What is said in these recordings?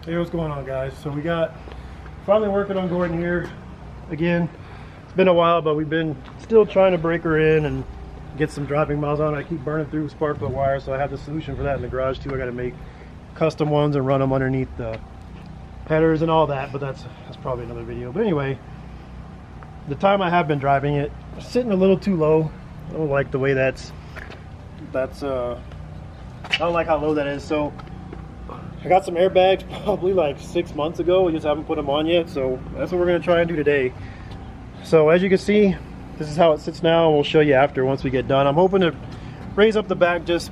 Hey, what's going on, guys? So we got finally working on Gordon here again. It's been a while, but we've been still trying to break her in and get some driving miles on. I keep burning through spark plug wire, so I have the solution for that in the garage too. I got to make custom ones and run them underneath the headers and all that, but that's probably another video. But anyway, the time I have been driving it, it's sitting a little too low. I don't like the way that's I don't like how low that is. So I got some airbags probably like 6 months ago. We just haven't put them on yet, so that's what we're going to try and do today. So as you can see, this is how it sits now, and we'll show you after once we get done. I'm hoping to raise up the back just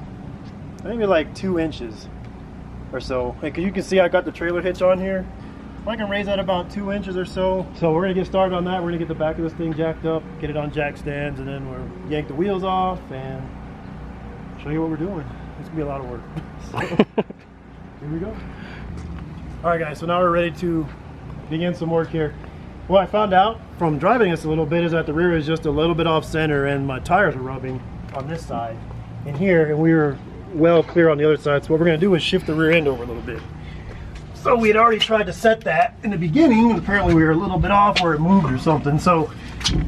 maybe like 2 inches or so. Because you can see I got the trailer hitch on here. If I can raise that about 2 inches or so. So we're going to get started on that. We're going to get the back of this thing jacked up, get it on jack stands, and then we'll yank the wheels off and show you what we're doing. It's going to be a lot of work. So, here we go. Alright guys, so now we're ready to begin some work here. What I found out from driving this a little bit is that the rear is just a little bit off center and my tires are rubbing on this side and here, and we were well clear on the other side. So what we're going to do is shift the rear end over a little bit. So we had already tried to set that in the beginning, and apparently we were a little bit off or it moved or something. So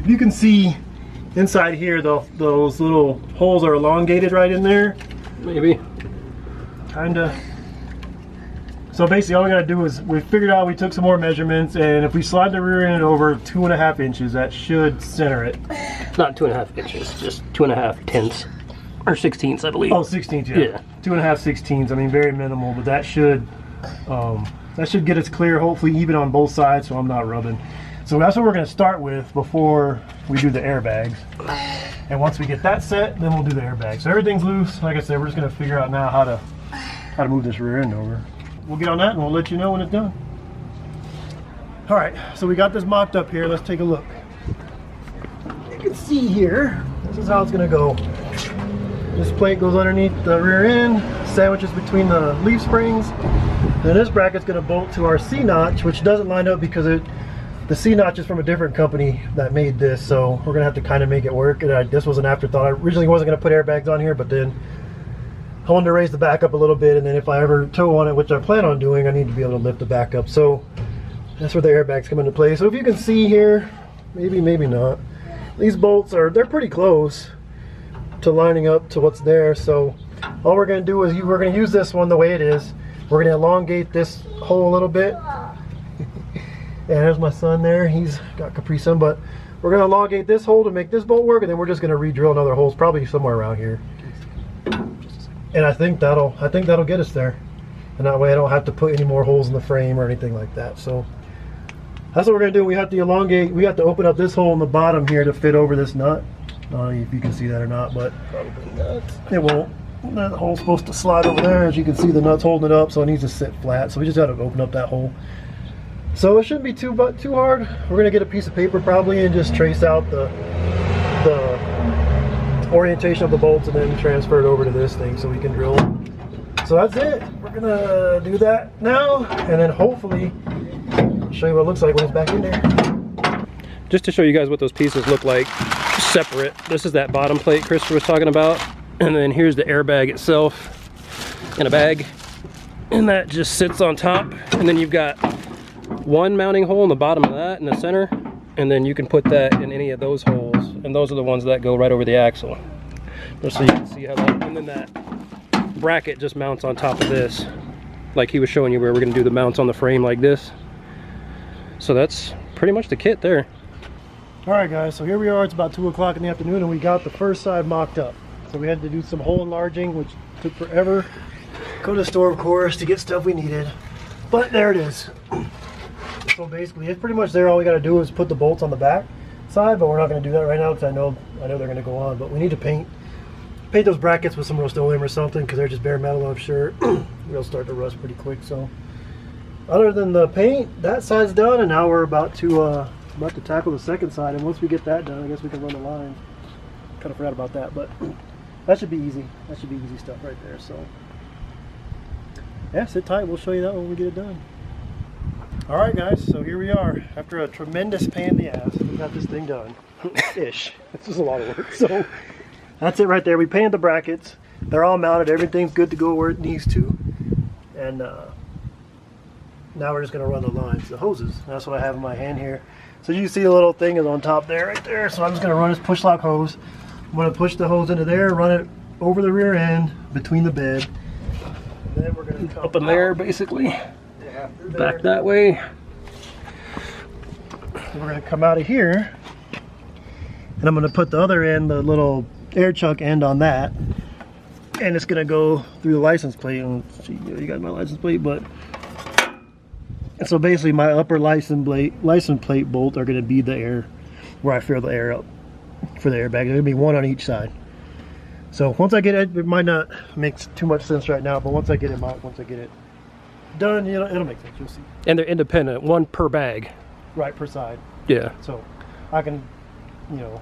you can see inside here those little holes are elongated right in there. Maybe. Kinda. So basically all we gotta do is, we figured out, we took some more measurements, and if we slide the rear end over 2.5 inches, that should center it. Not 2.5 inches, just 2.5 tenths. Or 16ths, I believe. Oh, 16ths, yeah. 2.5 16ths, I mean very minimal, but that should get us clear, hopefully even on both sides, so I'm not rubbing. So that's what we're gonna start with before we do the airbags. And once we get that set, then we'll do the airbags. So everything's loose. Like I said, we're just gonna figure out now how to move this rear end over. We'll get on that and we'll let you know when it's done. All right, so we got this mocked up here. Let's take a look. You can see here, this is how it's gonna go. This plate goes underneath the rear end, sandwiches between the leaf springs. Then this bracket's gonna bolt to our C-notch, which doesn't line up because the C-notch is from a different company that made this, so we're gonna have to kind of make it work. And this was an afterthought. I originally wasn't gonna put airbags on here, but then I wanted to raise the back up a little bit, and then if I ever tow on it, which I plan on doing, I need to be able to lift the back up. So that's where the airbags come into play. So if you can see here, maybe not, these bolts they're pretty close to lining up to what's there. So all we're going to do is we're going to use this one the way it is. We're going to elongate this hole a little bit. And there's my son there, he's got Capri Sun, but we're going to elongate this hole to make this bolt work, and then we're just going to re-drill another hole, probably somewhere around here. And I think that'll get us there, and that way I don't have to put any more holes in the frame or anything like that. So that's what we're gonna do. We have to elongate. We have to open up this hole in the bottom here to fit over this nut. I don't know if you can see that or not, but it won't. That hole's supposed to slide over there. As you can see, the nut's holding it up, so it needs to sit flat. So we just got to open up that hole. So it shouldn't be too hard. We're gonna get a piece of paper probably and just trace out the orientation of the bolts and then transfer it over to this thing so we can drill. So that's it. We're gonna do that now, and then hopefully show you what it looks like when it's back in there. Just to show you guys what those pieces look like separate. This is that bottom plate Christopher was talking about, and then here's the airbag itself in a bag, and that just sits on top. And then you've got one mounting hole in the bottom of that in the center, and then you can put that in any of those holes, and those are the ones that go right over the axle. Just so you can see how that, and then that bracket just mounts on top of this, like he was showing you where we're going to do the mounts on the frame like this. So that's pretty much the kit there. All right guys, so here we are. It's about 2 o'clock in the afternoon, and we got the first side mocked up. So we had to do some hole enlarging, which took forever. Go to the store, of course, to get stuff we needed, but there it is. So basically it's pretty much there. All we got to do is put the bolts on the back side, but we're not going to do that right now because I know they're going to go on. But we need to paint those brackets with some Rust-Oleum or something, because they're just bare metal, I'm sure. They'll start to rust pretty quick. So other than the paint, that side's done, and now we're about to tackle the second side. And once we get that done, I guess we can run the lines. Kind of forgot about that, but that should be easy. That should be easy stuff right there. So yeah, sit tight. We'll show you that when we get it done. All right guys, so here we are. After a tremendous pain in the ass, we got this thing done. Ish. This is a lot of work. So that's it right there. We painted the brackets. They're all mounted. Everything's good to go where it needs to. And Now we're just going to run the lines, the hoses. That's what I have in my hand here. So you see the little thing is on top there, right there. So I'm just going to run this push lock hose. I'm going to push the hose into there, run it over the rear end between the bed. And then we're going to come up in there, basically. Yeah, Back that way. And we're going to come out of here. And I'm going to put the other end, the little air chuck end on that. And it's going to go through the license plate. Let's see, you got my license plate, but... And so basically my upper license plate bolt are going to be the air, where I fill the air up for the airbag. There's going to be one on each side. So once I get it, it might not make too much sense right now, but once I get it done, you know, it'll make sense. You'll see. And they're independent, one per bag. Right, per side. Yeah. So I can, you know,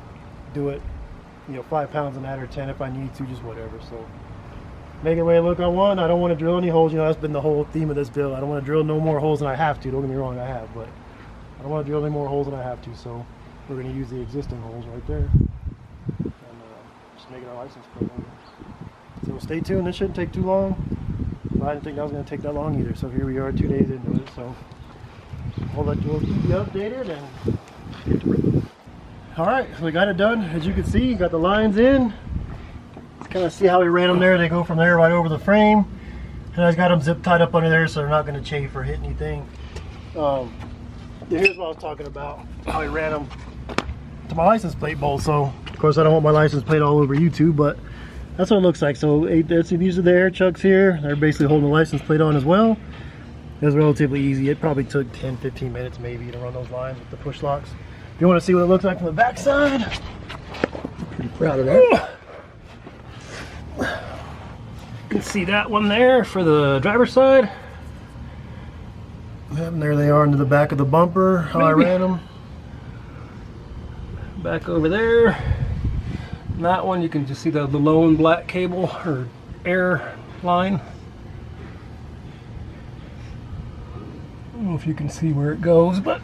do it, you know, 5 pounds in that or 10 if I need to, just whatever. So make it the way I look on one. I don't want to drill any holes. You know, that's been the whole theme of this build. I don't want to drill no more holes than I have to. Don't get me wrong, I have, but I don't want to drill any more holes than I have to. So we're going to use the existing holes right there and just make it our license plate. So stay tuned. This shouldn't take too long. I didn't think that was going to take that long either. So here we are, 2 days into it. So we'll keep you updated. And all right, so we got it done. As you can see, you got the lines in. Kind of see how we ran them there. They go from there right over the frame, and I got them zip tied up under there so they're not going to chafe or hit anything. Here's what I was talking about, how I ran them to my license plate bolt. So of course I don't want my license plate all over YouTube, but that's what it looks like. So these are the air chucks here. They're basically holding the license plate on as well. It was relatively easy. It probably took 10-15 minutes maybe to run those lines with the push locks. If you want to see what it looks like from the back side, pretty proud of that. You can see that one there for the driver's side. And there they are into the back of the bumper, how I ran them. Back over there. And that one, you can just see the lone black cable or air line. I don't know if you can see where it goes, but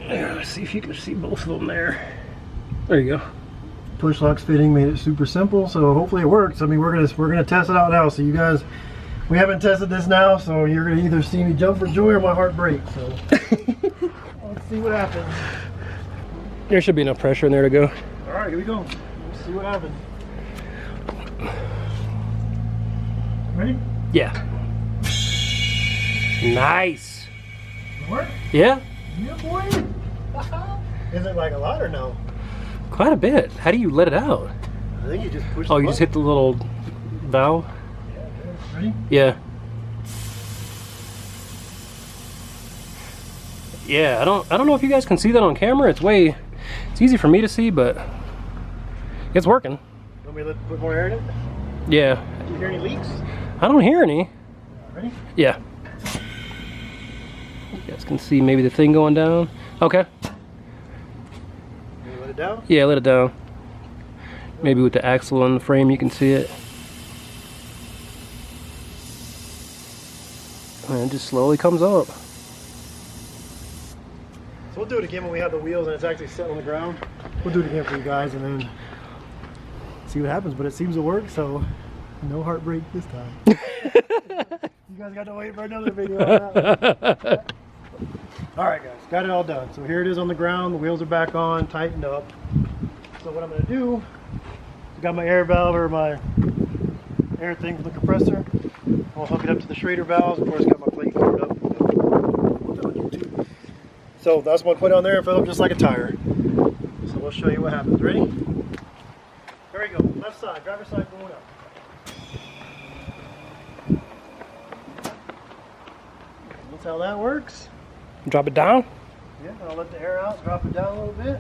let's see if you can see both of them there. There you go. Push locks fitting made it super simple, so hopefully it works. I mean, we're gonna test it out now. So you guys, we haven't tested this now, so you're gonna either see me jump for joy or my heart break. So let's see what happens. There should be enough pressure in there to go. All right, here we go. Let's see what happens. Ready? Yeah. Nice. Work? Yeah. Yeah, boy. Is it like a lot or no? Quite a bit. How do you let it out? I think you just push. Oh, you just hit the little valve? Yeah. Ready? Yeah. Yeah, I don't know if you guys can see that on camera. It's easy for me to see, but it's working. Want me to put more air in it? Yeah. Do you hear any leaks? I don't hear any. Ready? Yeah. You guys can see maybe the thing going down. Okay. Let it down? Yeah, let it down. Maybe with the axle on the frame you can see it. And it just slowly comes up. So we'll do it again when we have the wheels and it's actually set on the ground. We'll do it again for you guys and then see what happens, but it seems to work, so no heartbreak this time. You guys got to wait for another video on that one. Alright guys, got it all done. So here it is on the ground, the wheels are back on, tightened up. So what I'm going to do, got my air valve or my air thing for the compressor. I'll hook it up to the Schrader valves. Of course, got my plate covered up. So that's what I put on there and fill up just like a tire. So we'll show you what happens. Ready? There we go. Left side, driver's side going up. That's how that works. Drop it down. Yeah, I'll let the air out, drop it down a little bit.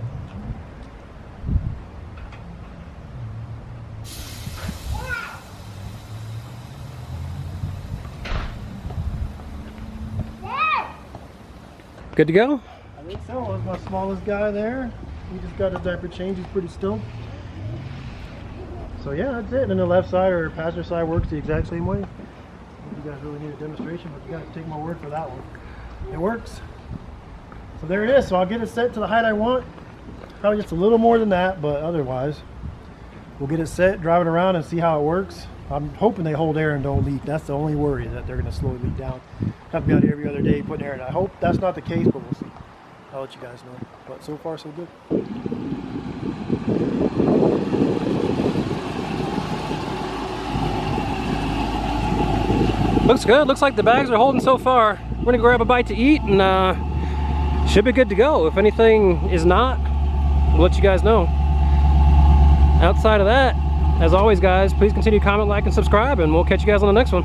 Good to go? I think so. That's my smallest guy there. He just got his diaper changed. He's pretty stoked. So yeah, that's it. And then the left side or passenger side works the exact same way. You guys really need a demonstration, but you got to take my word for that one. It works. So there it is. So I'll get it set to the height I want. Probably just a little more than that, but otherwise, we'll get it set, drive it around, and see how it works. I'm hoping they hold air and don't leak. That's the only worry, that they're going to slowly leak down. Have to be out here every other day putting air in. I hope that's not the case, but we'll see. I'll let you guys know. But so far, so good. Looks good. Looks like the bags are holding so far. We're gonna grab a bite to eat and should be good to go. If anything is not, we'll let you guys know. Outside of that, as always guys, please continue to comment, like, and subscribe, and we'll catch you guys on the next one.